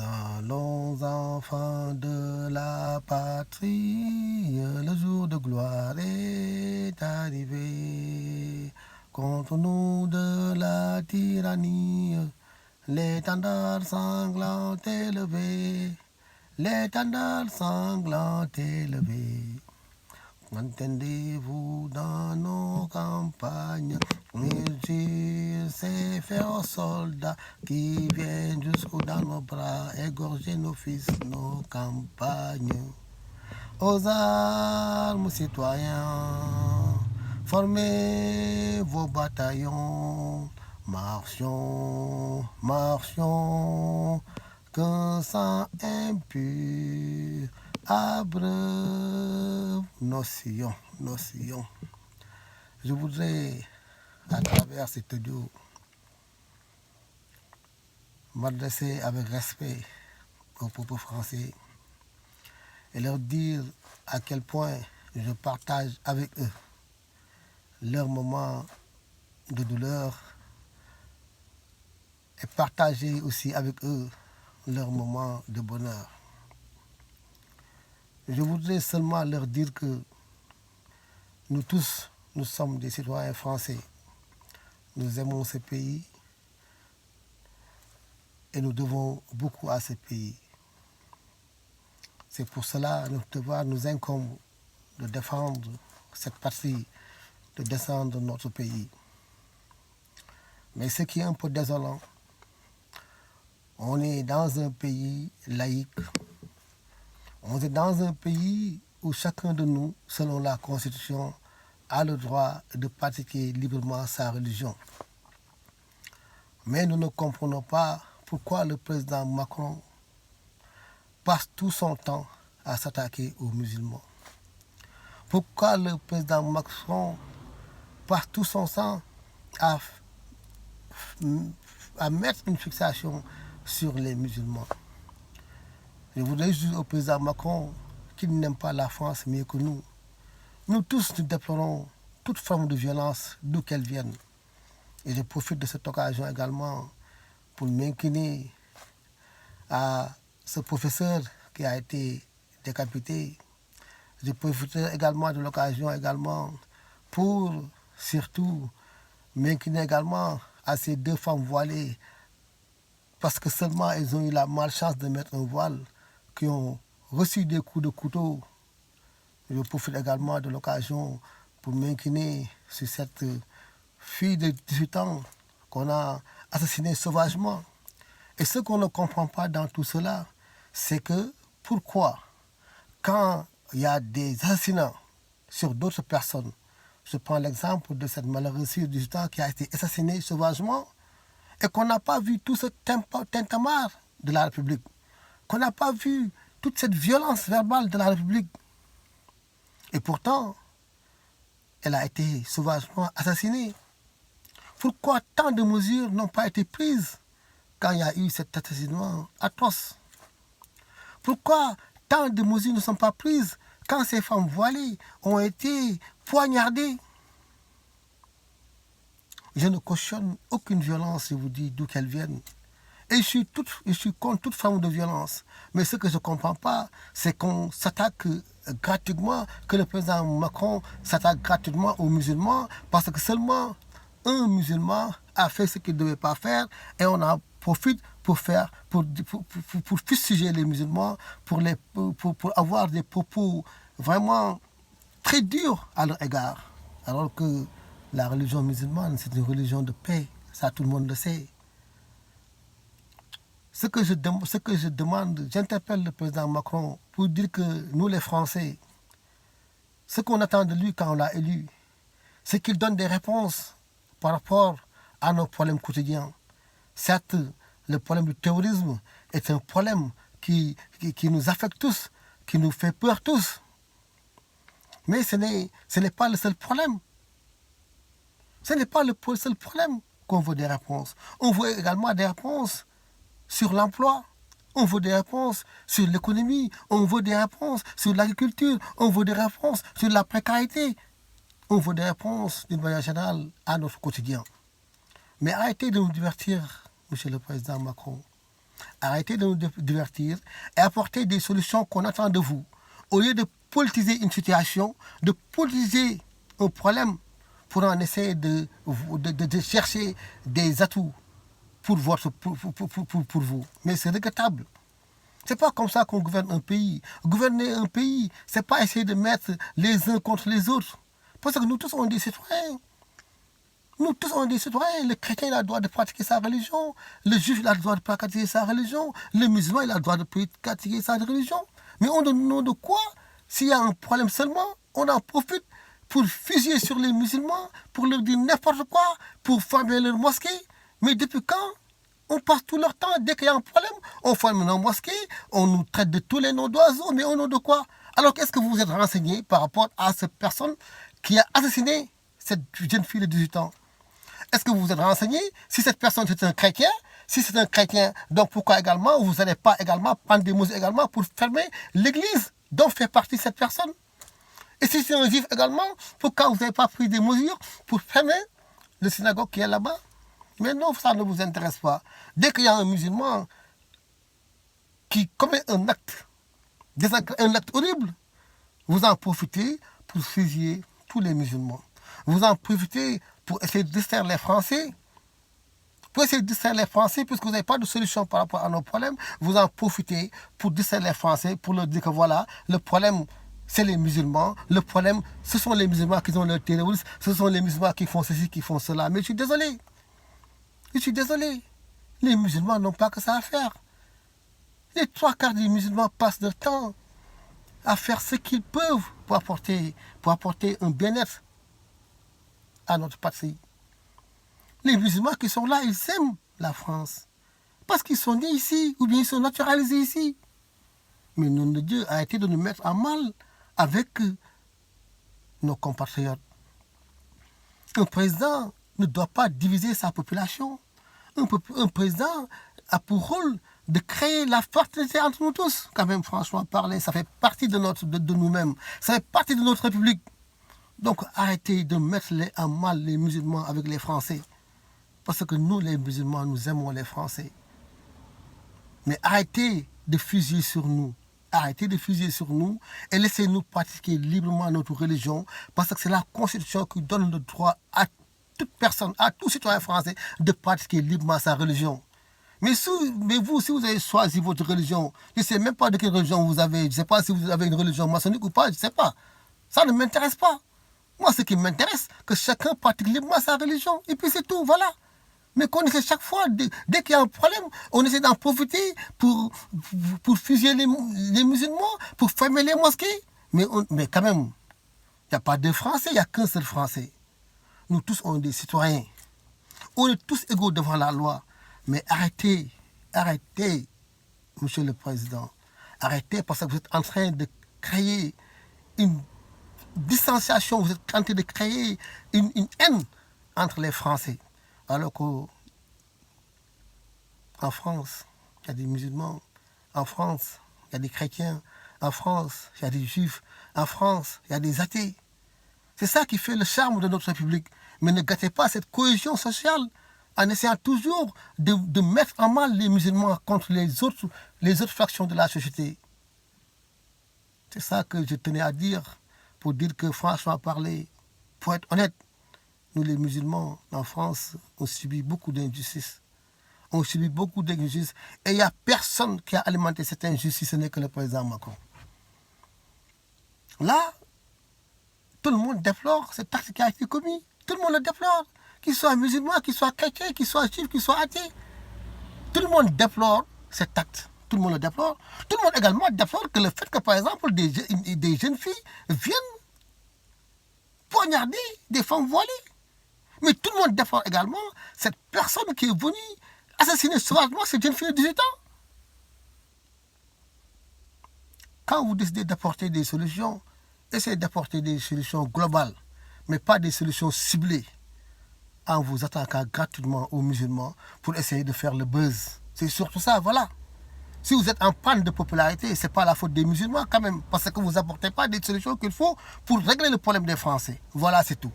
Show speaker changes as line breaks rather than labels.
Allons enfants de la patrie, le jour de gloire est arrivé. Contre nous de la tyrannie, l'étendard sanglant élevé, l'étendard sanglant élevé. Entendez-vous dans nos campagnes, ces féroces soldats qui viennent jusqu'au dans nos bras, égorger nos fils, nos campagnes. Aux armes, citoyens, formez vos bataillons, marchons, marchons, qu'un sang impur abreuve nos sillons, nos sillons. Je voudrais, à travers cet audio, m'adresser avec respect au peuple français et leur dire à quel point je partage avec eux leurs moments de douleur et partager aussi avec eux leurs moments de bonheur. Je voudrais seulement leur dire que nous tous, nous sommes des citoyens français. Nous aimons ce pays et nous devons beaucoup à ce pays. C'est pour cela que notre devoir nous incombe de défendre cette patrie, de descendre notre pays. Mais ce qui est un peu désolant, on est dans un pays laïque. On est dans un pays où chacun de nous, selon la Constitution, a le droit de pratiquer librement sa religion. Mais nous ne comprenons pas pourquoi le président Macron passe tout son temps à s'attaquer aux musulmans. Pourquoi le président Macron passe tout son temps à mettre une fixation sur les musulmans. Je voudrais dire au président Macron qu'il n'aime pas la France mieux que nous. Nous tous, nous déplorons toute forme de violence, d'où qu'elle vienne. Et je profite de cette occasion également pour m'incliner à ce professeur qui a été décapité. Je profite également de l'occasion pour surtout m'incliner également à ces deux femmes voilées parce que seulement elles ont eu la malchance de mettre un voile, qui ont reçu des coups de couteau. Je profite également de l'occasion pour m'incliner sur cette fille de 18 ans qu'on a assassinée sauvagement. Et ce qu'on ne comprend pas dans tout cela, c'est que pourquoi, quand il y a des assassinats sur d'autres personnes, je prends l'exemple de cette malheureuse fille de 18 ans qui a été assassinée sauvagement et qu'on n'a pas vu tout ce tintamarre de la République, qu'on n'a pas vu toute cette violence verbale de la République. Et pourtant, elle a été sauvagement assassinée. Pourquoi tant de mesures n'ont pas été prises quand il y a eu cet assassinat atroce? Pourquoi tant de mesures ne sont pas prises quand ces femmes voilées ont été poignardées? Je ne cautionne aucune violence, je vous dis, d'où qu'elle vienne. Et je suis contre toute forme de violence. Mais ce que je ne comprends pas, c'est qu'on s'attaque gratuitement, que le président Macron s'attaque gratuitement aux musulmans, parce que seulement un musulman a fait ce qu'il ne devait pas faire, et on en profite pour fustiger les musulmans, pour avoir des propos vraiment très durs à leur égard. Alors que la religion musulmane, c'est une religion de paix, ça tout le monde le sait. Ce que je demande, j'interpelle le président Macron pour dire que nous les Français, ce qu'on attend de lui quand on l'a élu, c'est qu'il donne des réponses par rapport à nos problèmes quotidiens. Certes, le problème du terrorisme est un problème qui nous affecte tous, qui nous fait peur tous. Mais ce n'est pas le seul problème. Ce n'est pas le seul problème qu'on veut des réponses. On veut également des réponses sur l'emploi, on veut des réponses sur l'économie, on veut des réponses sur l'agriculture, on veut des réponses sur la précarité, on veut des réponses d'une manière générale à notre quotidien. Mais arrêtez de nous divertir, Monsieur le Président Macron. Arrêtez de nous divertir et apportez des solutions qu'on attend de vous. Au lieu de politiser une situation, de politiser un problème pour en essayer de chercher des atouts pour vous. Mais c'est regrettable. C'est pas comme ça qu'on gouverne un pays. Gouverner un pays, c'est pas essayer de mettre les uns contre les autres. Parce que nous tous, on est des citoyens. Nous tous, on est des citoyens. Le chrétien, il a le droit de pratiquer sa religion. Le juif, il a le droit de pratiquer sa religion. Le musulman, il a le droit de pratiquer sa religion. Mais au nom de quoi? S'il y a un problème seulement, on en profite pour fusiller sur les musulmans, pour leur dire n'importe quoi, pour fermer leur mosquée. Mais depuis quand on passe tout leur temps, dès qu'il y a un problème, on ferme nos mosquées, on nous traite de tous les noms d'oiseaux, mais au nom de quoi? Alors qu'est-ce que vous vous êtes renseigné par rapport à cette personne qui a assassiné cette jeune fille de 18 ans? Est-ce que vous vous êtes renseigné si cette personne est un chrétien? Si c'est un chrétien, donc pourquoi également vous n'allez pas également prendre des mesures également pour fermer l'église dont fait partie cette personne? Et si c'est un juif également, pourquoi vous n'avez pas pris des mesures pour fermer le synagogue qui est là-bas? Mais non, ça ne vous intéresse pas. Dès qu'il y a un musulman qui commet un acte horrible, vous en profitez pour fusiller tous les musulmans. Vous en profitez pour essayer de distraire les Français. Pour essayer de distraire les Français, puisque vous n'avez pas de solution par rapport à nos problèmes, vous en profitez pour distraire les Français, pour leur dire que voilà, le problème, c'est les musulmans. Le problème, ce sont les musulmans qui ont le terrorisme. Ce sont les musulmans qui font ceci, qui font cela. Mais je suis désolé. Je suis désolé. Les musulmans n'ont pas que ça à faire. Les 3/4 des musulmans passent leur temps à faire ce qu'ils peuvent pour apporter un bien-être à notre patrie. Les musulmans qui sont là, ils aiment la France. Parce qu'ils sont nés ici, ou bien ils sont naturalisés ici. Mais nom de Dieu, arrêtez de nous mettre en mal avec nos compatriotes. Un président ne doit pas diviser sa population. Un président a pour rôle de créer la fraternité entre nous tous. Quand même, franchement parler, ça fait partie de nous-mêmes. Ça fait partie de notre République. Donc arrêtez de mettre en mal les musulmans avec les Français. Parce que nous, les musulmans, nous aimons les Français. Mais arrêtez de fusiller sur nous. Arrêtez de fusiller sur nous et laissez-nous pratiquer librement notre religion. Parce que c'est la Constitution qui donne le droit à toute personne, à tout citoyen français, de pratiquer librement sa religion. Mais vous, si vous avez choisi votre religion, je ne sais même pas de quelle religion vous avez. Je ne sais pas si vous avez une religion maçonnique ou pas, je ne sais pas. Ça ne m'intéresse pas. Moi, ce qui m'intéresse, c'est que chacun pratique librement sa religion. Et puis c'est tout, voilà. Mais qu'on essaie chaque fois, dès qu'il y a un problème, on essaie d'en profiter pour fusiller les musulmans, pour fermer les mosquées. Mais quand même, il n'y a pas de Français, il n'y a qu'un seul Français. Nous tous, on est des citoyens. On est tous égaux devant la loi. Mais arrêtez, Monsieur le Président. Arrêtez parce que vous êtes en train de créer une distanciation, vous êtes en train de créer une haine entre les Français. Alors qu'en France, il y a des musulmans. En France, il y a des chrétiens. En France, il y a des juifs. En France, il y a des athées. C'est ça qui fait le charme de notre République. Mais ne gâtez pas cette cohésion sociale en essayant toujours de mettre en mal les musulmans contre les autres factions de la société. C'est ça que je tenais à dire, pour dire que franchement parler, pour être honnête, nous les musulmans en France, on subit beaucoup d'injustices. On subit beaucoup d'injustices et il n'y a personne qui a alimenté cette injustice, ce n'est que le président Macron. Là, tout le monde déplore cet acte qui a été commis. Tout le monde le déplore. Qu'ils soient musulmans, qu'ils soient chrétiens, qu'ils soient juifs, qu'ils soient athées. Tout le monde déplore cet acte. Tout le monde le déplore. Tout le monde également déplore que le fait que, par exemple, des jeunes filles viennent poignarder des femmes voilées. Mais tout le monde déplore également cette personne qui est venue assassiner sauvagement cette jeune fille de 18 ans. Quand vous décidez d'apporter des solutions, essayez d'apporter des solutions globales, mais pas des solutions ciblées en vous attaquant gratuitement aux musulmans pour essayer de faire le buzz. C'est surtout ça, voilà. Si vous êtes en panne de popularité, ce n'est pas la faute des musulmans quand même, parce que vous n'apportez pas des solutions qu'il faut pour régler le problème des Français. Voilà, c'est tout.